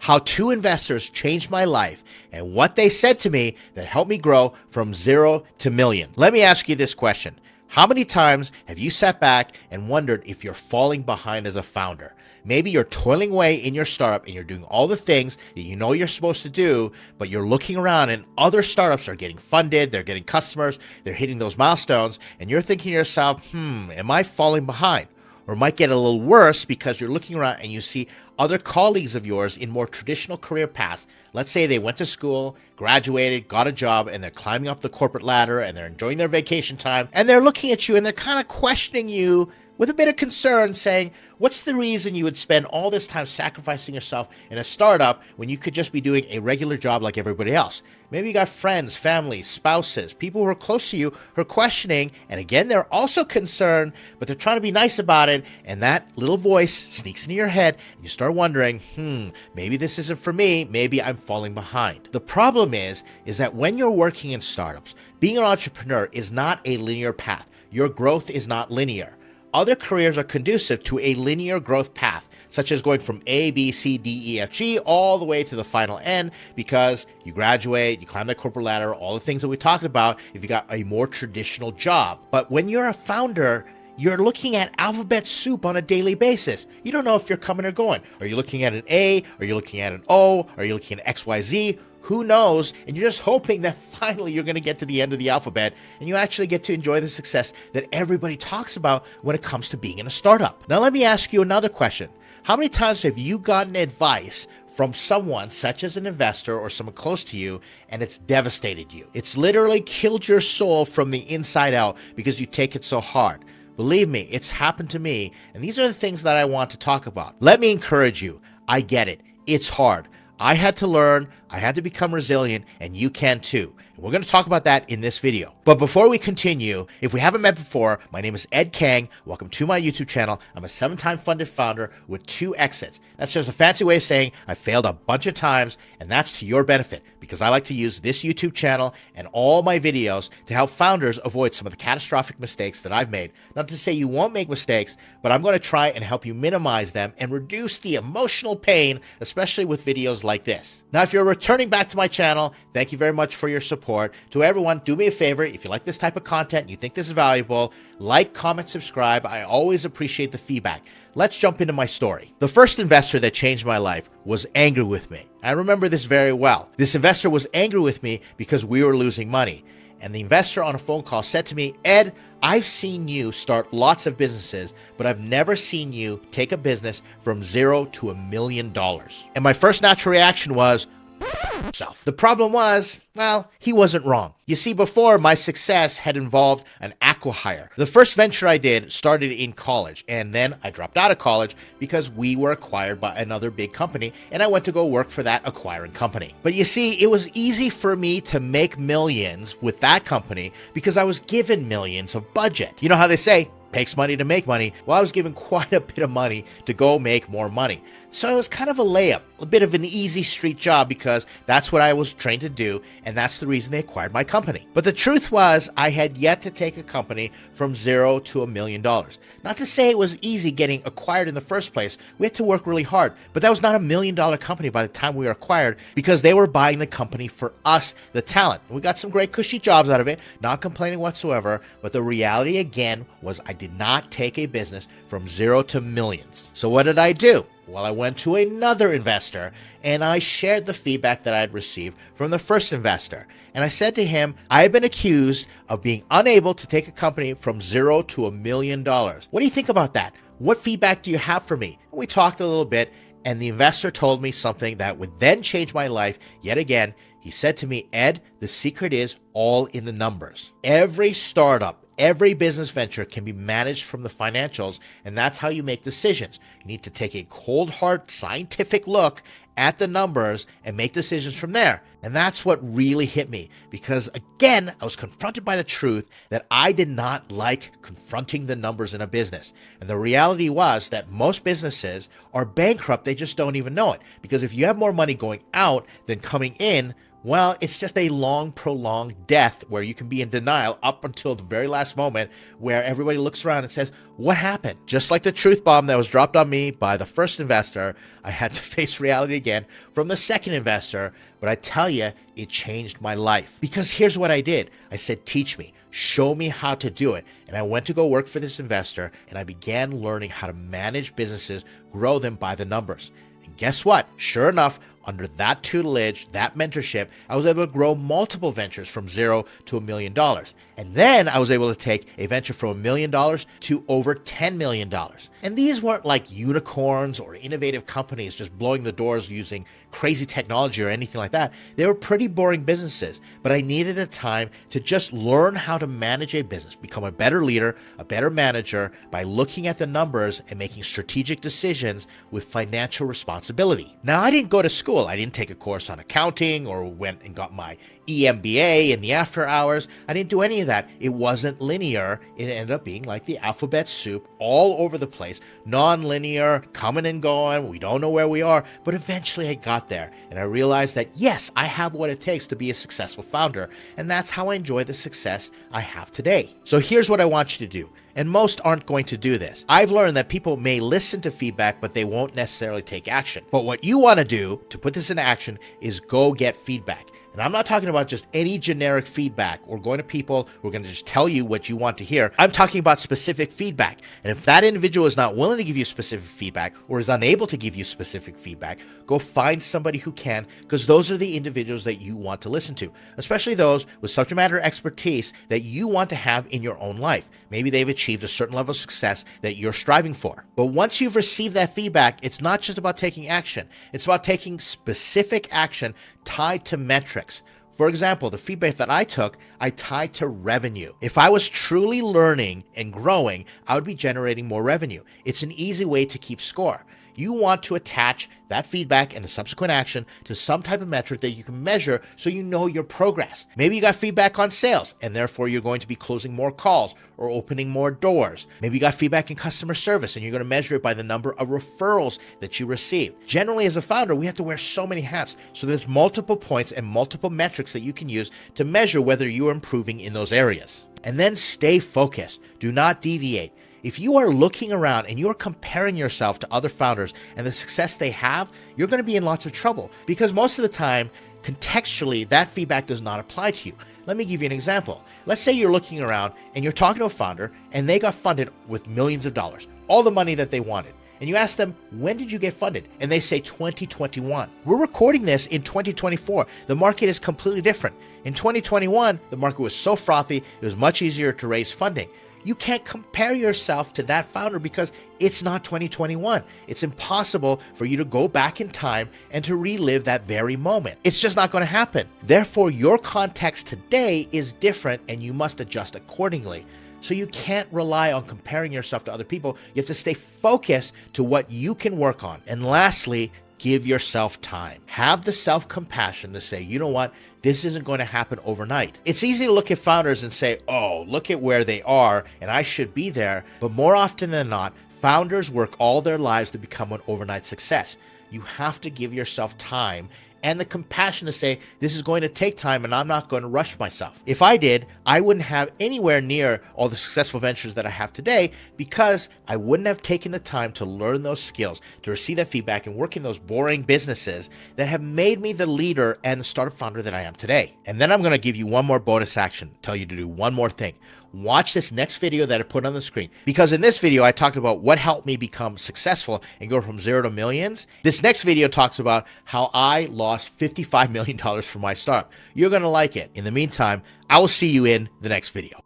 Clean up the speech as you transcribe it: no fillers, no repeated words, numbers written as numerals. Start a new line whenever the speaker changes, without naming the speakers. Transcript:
how two investors changed my life and what they said to me that helped me grow from zero to million. Let me ask you this question. How many times have you sat back and wondered if you're falling behind as a founder? Maybe you're toiling away in your startup and you're doing all the things that you know you're supposed to do, but you're looking around and other startups are getting funded, they're getting customers, they're hitting those milestones, and you're thinking to yourself, am I falling behind? Or it might get a little worse because you're looking around and you see other colleagues of yours in more traditional career paths. Let's say they went to school, graduated, got a job, and they're climbing up the corporate ladder and they're enjoying their vacation time, and they're looking at you and they're kind of questioning you with a bit of concern, saying, what's the reason you would spend all this time sacrificing yourself in a startup when you could just be doing a regular job like everybody else? Maybe you got friends, family, spouses, people who are close to you who are questioning, and again, they're also concerned, but they're trying to be nice about it, and that little voice sneaks into your head, and you start wondering, maybe this isn't for me, maybe I'm falling behind. The problem is that when you're working in startups, being an entrepreneur is not a linear path. Your growth is not linear. Other careers are conducive to a linear growth path, such as going from A, B, C, D, E, F, G, all the way to the final N, because you graduate, you climb that corporate ladder, all the things that we talked about if you got a more traditional job. But when you're a founder, you're looking at alphabet soup on a daily basis. You don't know if you're coming or going. Are you looking at an A? Are you looking at an O? Are you looking at X, Y, Z? Who knows? And you're just hoping that finally you're going to get to the end of the alphabet and you actually get to enjoy the success that everybody talks about when it comes to being in a startup. Now, let me ask you another question. How many times have you gotten advice from someone such as an investor or someone close to you and it's devastated you? It's literally killed your soul from the inside out because you take it so hard. Believe me, it's happened to me, and these are the things that I want to talk about. Let me encourage you. I get it. It's hard. I had to learn, I had to become resilient, and you can too. And we're going to talk about that in this video. But before we continue, if we haven't met before, my name is Ed Kang. Welcome to my YouTube channel. I'm a 7-time funded founder with 2 exits. That's just a fancy way of saying I failed a bunch of times, and that's to your benefit because I like to use this YouTube channel and all my videos to help founders avoid some of the catastrophic mistakes that I've made. Not to say you won't make mistakes, but I'm going to try and help you minimize them and reduce the emotional pain, especially with videos like this. Now, if you're returning back to my channel, thank you very much for your support. To everyone, do me a favor. If you like this type of content and you think this is valuable, like, comment, subscribe. I always appreciate the feedback. Let's jump into my story. The first investor that changed my life was angry with me. I remember this very well. This investor was angry with me because we were losing money. And the investor on a phone call said to me, Ed, I've seen you start lots of businesses, but I've never seen you take a business from $0 to $1 million. And my first natural reaction was, himself. The problem was, well, he wasn't wrong. You see, before, my success had involved an acqui-hire. The first venture I did started in college, and then I dropped out of college because we were acquired by another big company, and I went to go work for that acquiring company. But you see, it was easy for me to make millions with that company because I was given millions of budget. You know how they say, takes money to make money. Well, I was given quite a bit of money to go make more money. So it was kind of a layup, a bit of an easy street job because that's what I was trained to do, and that's the reason they acquired my company. But the truth was, I had yet to take a company from $0 to $1 million. Not to say it was easy getting acquired in the first place. We had to work really hard, but that was not $1 million company by the time we were acquired because they were buying the company for us, the talent. We got some great cushy jobs out of it, not complaining whatsoever, but the reality again was I did not take a business from $0 to millions. So what did I do? Well, I went to another investor and I shared the feedback that I had received from the first investor. And I said to him, I've been accused of being unable to take a company from $0 to $1 million. What do you think about that? What feedback do you have for me? And we talked a little bit, and the investor told me something that would then change my life yet again. He said to me, Ed, the secret is all in the numbers. Every startup, every business venture can be managed from the financials, and that's how you make decisions. You need to take a cold, hard, scientific look at the numbers and make decisions from there. And that's what really hit me because, again, I was confronted by the truth that I did not like confronting the numbers in a business. And the reality was that most businesses are bankrupt. They just don't even know it because if you have more money going out than coming in, Well, it's just a long, prolonged death where you can be in denial up until the very last moment where everybody looks around and says, what happened? Just like the truth bomb that was dropped on me by the first investor, I had to face reality again from the second investor. But I tell you, it changed my life. Because here's what I did. I said, teach me. Show me how to do it. And I went to go work for this investor, and I began learning how to manage businesses, grow them by the numbers. And guess what? Sure enough, under that tutelage, that mentorship, I was able to grow multiple ventures from $0 to $1 million. And then I was able to take a venture from $1 million to over $10 million. And these weren't like unicorns or innovative companies just blowing the doors using crazy technology or anything like that. They were pretty boring businesses, but I needed the time to just learn how to manage a business, become a better leader, a better manager by looking at the numbers and making strategic decisions with financial responsibility. Now, I didn't go to school. I didn't take a course on accounting or went and got my EMBA in the after hours. I didn't do any of that. It wasn't linear. It ended up being like the alphabet soup all over the place, non-linear, coming and going. We don't know where we are, but eventually I got there and I realized that yes, I have what it takes to be a successful founder. And that's how I enjoy the success I have today. So here's what I want you to do. And most aren't going to do this. I've learned that people may listen to feedback, but they won't necessarily take action. But what you want to do to put this into action is go get feedback. And I'm not talking about just any generic feedback or going to people who are going to just tell you what you want to hear. I'm talking about specific feedback. And if that individual is not willing to give you specific feedback or is unable to give you specific feedback, go find somebody who can, because those are the individuals that you want to listen to, especially those with subject matter expertise that you want to have in your own life. Maybe they've achieved a certain level of success that you're striving for. But once you've received that feedback, it's not just about taking action. It's about taking specific action tied to metrics. For example, the feedback that I took, I tied to revenue. If I was truly learning and growing, I would be generating more revenue. It's an easy way to keep score. You want to attach that feedback and the subsequent action to some type of metric that you can measure so you know your progress. Maybe you got feedback on sales and therefore you're going to be closing more calls or opening more doors. Maybe you got feedback in customer service and you're going to measure it by the number of referrals that you receive. Generally, as a founder, we have to wear so many hats. So there's multiple points and multiple metrics that you can use to measure whether you are improving in those areas. And then stay focused. Do not deviate. If you are looking around and you are comparing yourself to other founders and the success they have, you're going to be in lots of trouble because most of the time, contextually, that feedback does not apply to you. Let me give you an example. Let's say you're looking around and you're talking to a founder and they got funded with millions of dollars, all the money that they wanted. And you ask them, when did you get funded? And they say 2021. We're recording this in 2024. The market is completely different. In 2021, the market was so frothy, it was much easier to raise funding. You can't compare yourself to that founder because it's not 2021. It's impossible for you to go back in time and to relive that very moment. It's just not going to happen. Therefore, your context today is different and you must adjust accordingly. So you can't rely on comparing yourself to other people. You have to stay focused to what you can work on. And lastly, give yourself time. Have the self-compassion to say, you know what? This isn't going to happen overnight. It's easy to look at founders and say, oh, look at where they are and I should be there. But more often than not, founders work all their lives to become an overnight success. You have to give yourself time and the compassion to say, this is going to take time and I'm not going to rush myself. If I did, I wouldn't have anywhere near all the successful ventures that I have today because I wouldn't have taken the time to learn those skills, to receive that feedback and work in those boring businesses that have made me the leader and the startup founder that I am today. And then I'm going to give you one more bonus action, tell you to do one more thing. Watch this next video that I put on the screen because in this video, I talked about what helped me become successful and go from $0 to millions. This next video talks about how I lost $55 million from my startup. You're going to like it. In the meantime, I will see you in the next video.